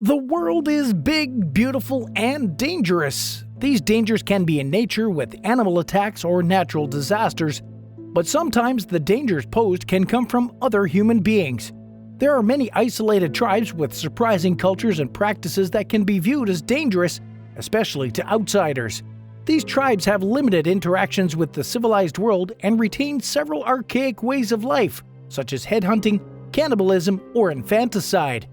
The world is big, beautiful, and dangerous. These dangers can be in nature with animal attacks or natural disasters, but sometimes the dangers posed can come from other human beings. There are many isolated tribes with surprising cultures and practices that can be viewed as dangerous, especially to outsiders. These tribes have limited interactions with the civilized world and retain several archaic ways of life, such as headhunting, cannibalism, or infanticide.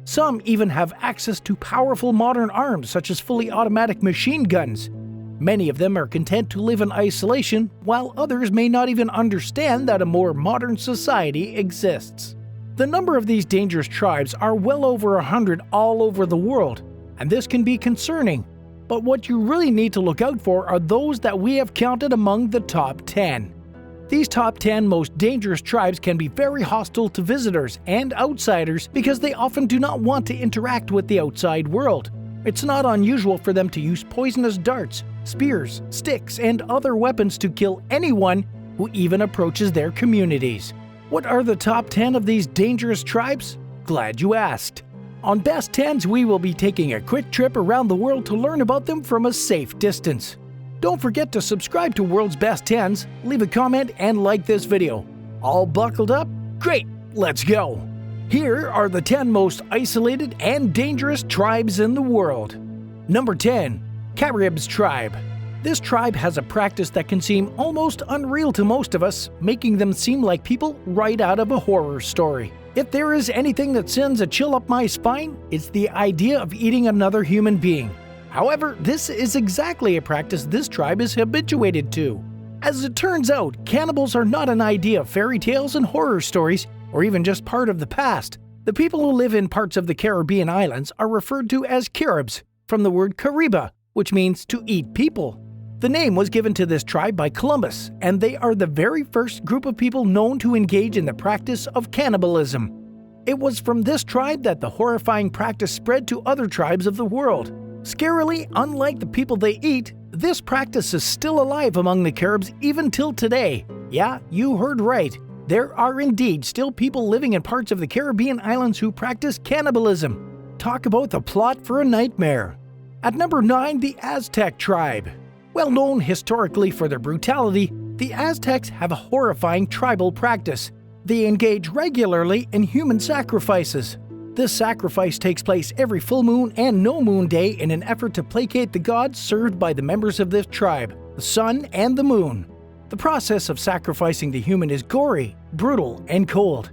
Some even have access to powerful modern arms such as fully automatic machine guns. Many of them are content to live in isolation, while others may not even understand that a more modern society exists. The number of these dangerous tribes are well over 100 all over the world, and this can be concerning. But what you really need to look out for are those that we have counted among the top 10. These top 10 most dangerous tribes can be very hostile to visitors and outsiders because they often do not want to interact with the outside world. It's not unusual for them to use poisonous darts, spears, sticks, and other weapons to kill anyone who even approaches their communities. What are the top 10 of these dangerous tribes? Glad you asked. On Best 10s, we will be taking a quick trip around the world to learn about them from a safe distance. Don't forget to subscribe to World's Best 10s, leave a comment, and like this video. All buckled up? Great, let's go! Here are the 10 most isolated and dangerous tribes in the world. Number 10. Carib Tribe. This tribe has a practice that can seem almost unreal to most of us, making them seem like people right out of a horror story. If there is anything that sends a chill up my spine, it's the idea of eating another human being. However, this is exactly a practice this tribe is habituated to. As it turns out, cannibals are not an idea of fairy tales and horror stories, or even just part of the past. The people who live in parts of the Caribbean islands are referred to as Caribs, from the word Cariba, which means to eat people. The name was given to this tribe by Columbus, and they are the very first group of people known to engage in the practice of cannibalism. It was from this tribe that the horrifying practice spread to other tribes of the world. Scarily, unlike the people they eat, this practice is still alive among the Caribs even till today. Yeah, you heard right. There are indeed still people living in parts of the Caribbean islands who practice cannibalism. Talk about the plot for a nightmare. At number 9, the Aztec Tribe. Well known historically for their brutality, the Aztecs have a horrifying tribal practice. They engage regularly in human sacrifices. This sacrifice takes place every full moon and no moon day in an effort to placate the gods served by the members of this tribe, the sun and the moon. The process of sacrificing the human is gory, brutal, and cold.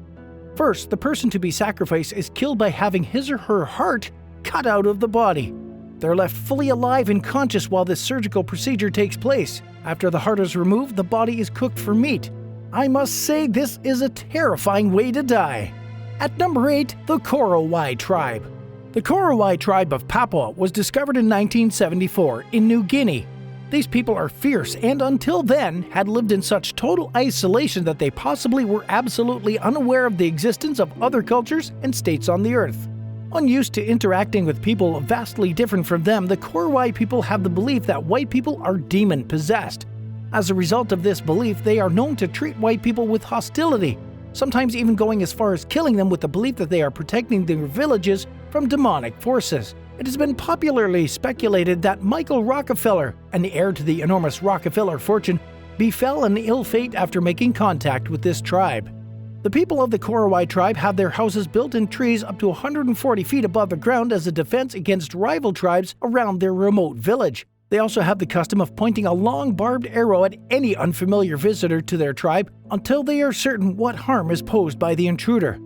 First, the person to be sacrificed is killed by having his or her heart cut out of the body. They're left fully alive and conscious while this surgical procedure takes place. After the heart is removed, the body is cooked for meat. I must say this is a terrifying way to die. At number 8, the Korowai Tribe. The Korowai Tribe of Papua was discovered in 1974 in New Guinea. These people are fierce and until then had lived in such total isolation that they possibly were absolutely unaware of the existence of other cultures and states on the earth. Unused to interacting with people vastly different from them, the Korowai people have the belief that white people are demon-possessed. As a result of this belief, they are known to treat white people with hostility, sometimes even going as far as killing them with the belief that they are protecting their villages from demonic forces. It has been popularly speculated that Michael Rockefeller, and the heir to the enormous Rockefeller fortune, befell an ill fate after making contact with this tribe. The people of the Korowai tribe have their houses built in trees up to 140 feet above the ground as a defense against rival tribes around their remote village. They also have the custom of pointing a long barbed arrow at any unfamiliar visitor to their tribe until they are certain what harm is posed by the intruder.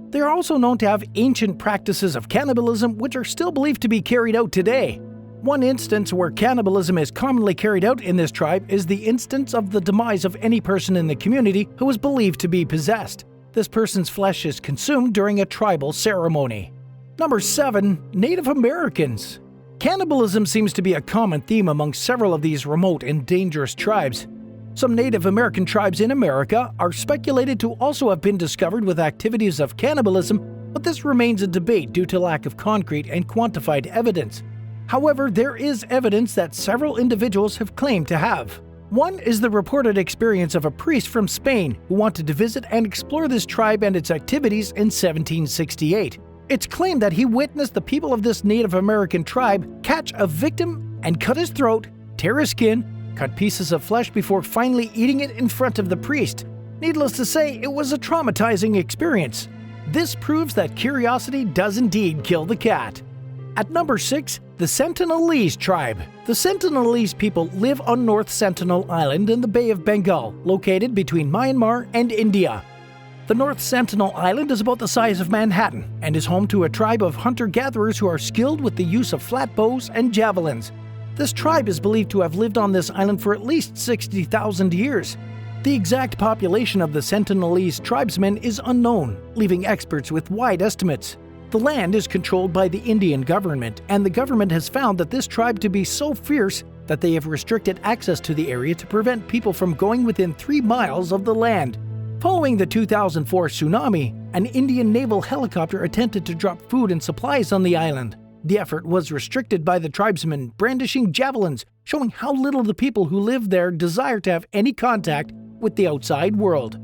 They are also known to have ancient practices of cannibalism which are still believed to be carried out today. One instance where cannibalism is commonly carried out in this tribe is the instance of the demise of any person in the community who is believed to be possessed. This person's flesh is consumed during a tribal ceremony. Number 7. Native Americans. Cannibalism seems to be a common theme among several of these remote and dangerous tribes. Some Native American tribes in America are speculated to also have been discovered with activities of cannibalism, but this remains a debate due to lack of concrete and quantified evidence. However, there is evidence that several individuals have claimed to have. One is the reported experience of a priest from Spain who wanted to visit and explore this tribe and its activities in 1768. It's claimed that he witnessed the people of this Native American tribe catch a victim and cut his throat, tear his skin, cut pieces of flesh before finally eating it in front of the priest. Needless to say, it was a traumatizing experience. This proves that curiosity does indeed kill the cat. At number 6, the Sentinelese Tribe. The Sentinelese people live on North Santinel Island in the Bay of Bengal, located between Myanmar and India. The North Santinel Island is about the size of Manhattan and is home to a tribe of hunter-gatherers who are skilled with the use of flat bows and javelins. This tribe is believed to have lived on this island for at least 60,000 years. The exact population of the Sentinelese tribesmen is unknown, leaving experts with wide estimates. The land is controlled by the Indian government, and the government has found that this tribe to be so fierce that they have restricted access to the area to prevent people from going within 3 miles of the land. Following the 2004 tsunami, an Indian naval helicopter attempted to drop food and supplies on the island. The effort was restricted by the tribesmen brandishing javelins, showing how little the people who live there desire to have any contact with the outside world.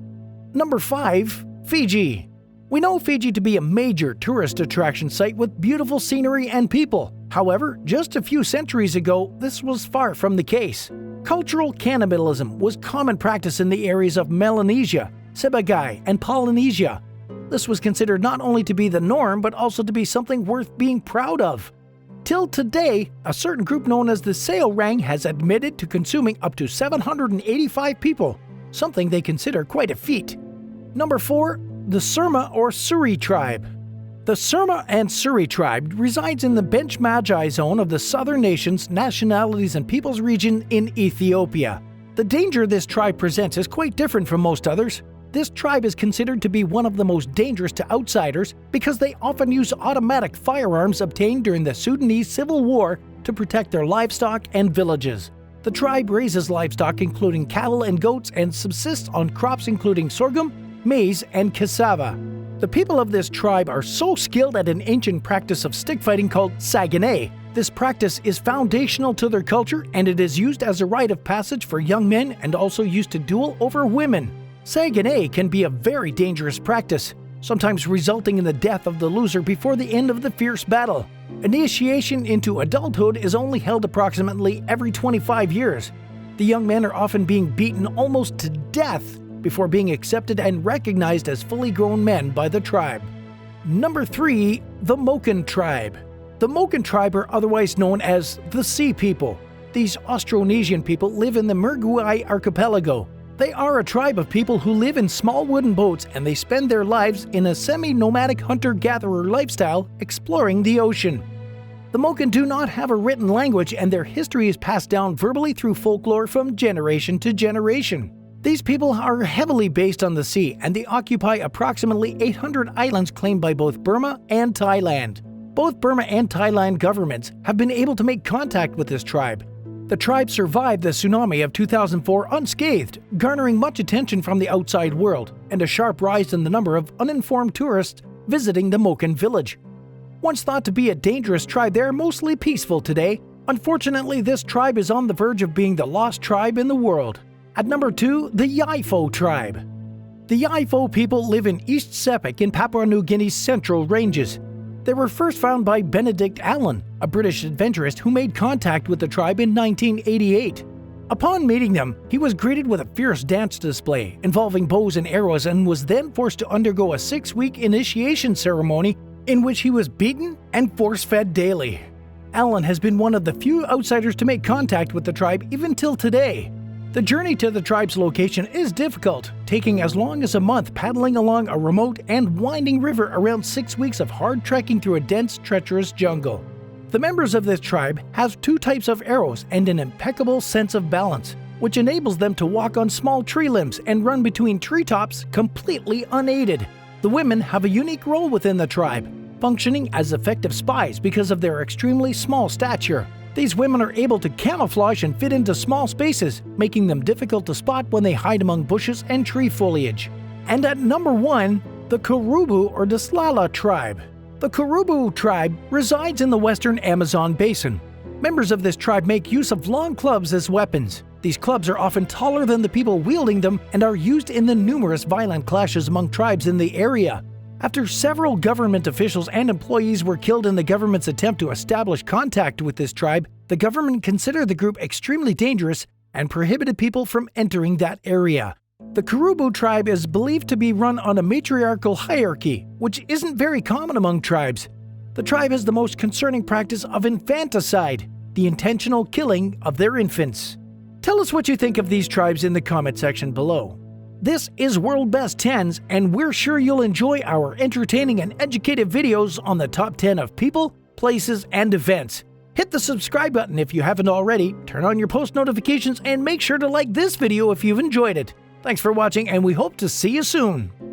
Number 5. Fiji. We know Fiji to be a major tourist attraction site with beautiful scenery and people. However, just a few centuries ago, this was far from the case. Cultural cannibalism was common practice in the areas of Melanesia, Sibagai, and Polynesia. This was considered not only to be the norm, but also to be something worth being proud of. Till today, a certain group known as the Seorang has admitted to consuming up to 785 people, something they consider quite a feat. Number 4. The SurmaSuri Tribe. The Surma and Suri Tribe resides in the Bench Magi zone of the Southern Nations, Nationalities and Peoples region in Ethiopia. The danger this tribe presents is quite different from most others. This tribe is considered to be one of the most dangerous to outsiders because they often use automatic firearms obtained during the Sudanese Civil War to protect their livestock and villages. The tribe raises livestock including cattle and goats and subsists on crops including sorghum, maize, and cassava. The people of this tribe are so skilled at an ancient practice of stick fighting called sagane. This practice is foundational to their culture and it is used as a rite of passage for young men and also used to duel over women. Sagane can be a very dangerous practice, sometimes resulting in the death of the loser before the end of the fierce battle. Initiation into adulthood is only held approximately every 25 years. The young men are often being beaten almost to death before being accepted and recognized as fully grown men by the tribe. Number 3. The Moken Tribe. The Moken Tribe are otherwise known as the Sea People. These Austronesian people live in the Korowai archipelago. They are a tribe of people who live in small wooden boats and they spend their lives in a semi-nomadic hunter-gatherer lifestyle exploring the ocean. The Moken do not have a written language and their history is passed down verbally through folklore from generation to generation. These people are heavily based on the sea and they occupy approximately 800 islands claimed by both Burma and Thailand. Both Burma and Thailand governments have been able to make contact with this tribe. The tribe survived the tsunami of 2004 unscathed, garnering much attention from the outside world and a sharp rise in the number of uninformed tourists visiting the Moken village. Once thought to be a dangerous tribe, they are mostly peaceful today. Unfortunately, this tribe is on the verge of being the lost tribe in the world. At number 2, the Yaifo Tribe. The Yaifo people live in East Sepik in Papua New Guinea's central ranges. They were first found by Benedict Allen, a British adventurist who made contact with the tribe in 1988. Upon meeting them, he was greeted with a fierce dance display involving bows and arrows and was then forced to undergo a 6-week initiation ceremony in which he was beaten and force-fed daily. Allen has been one of the few outsiders to make contact with the tribe even till today. The journey to the tribe's location is difficult, taking as long as a month paddling along a remote and winding river around 6 weeks of hard trekking through a dense, treacherous jungle. The members of this tribe have 2 types of arrows and an impeccable sense of balance, which enables them to walk on small tree limbs and run between treetops completely unaided. The women have a unique role within the tribe, functioning as effective spies because of their extremely small stature. These women are able to camouflage and fit into small spaces, making them difficult to spot when they hide among bushes and tree foliage. And at number 1, the Korubu or Daslala Tribe. The Korubu tribe resides in the western Amazon basin. Members of this tribe make use of long clubs as weapons. These clubs are often taller than the people wielding them and are used in the numerous violent clashes among tribes in the area. After several government officials and employees were killed in the government's attempt to establish contact with this tribe, the government considered the group extremely dangerous and prohibited people from entering that area. The Korowai Tribe is believed to be run on a matriarchal hierarchy, which isn't very common among tribes. The tribe has the most concerning practice of infanticide, the intentional killing of their infants. Tell us what you think of these tribes in the comment section below. This is World Best 10s, and we're sure you'll enjoy our entertaining and educative videos on the top 10 of people, places, and events. Hit the subscribe button if you haven't already, turn on your post notifications, and make sure to like this video if you've enjoyed it. Thanks for watching, and we hope to see you soon.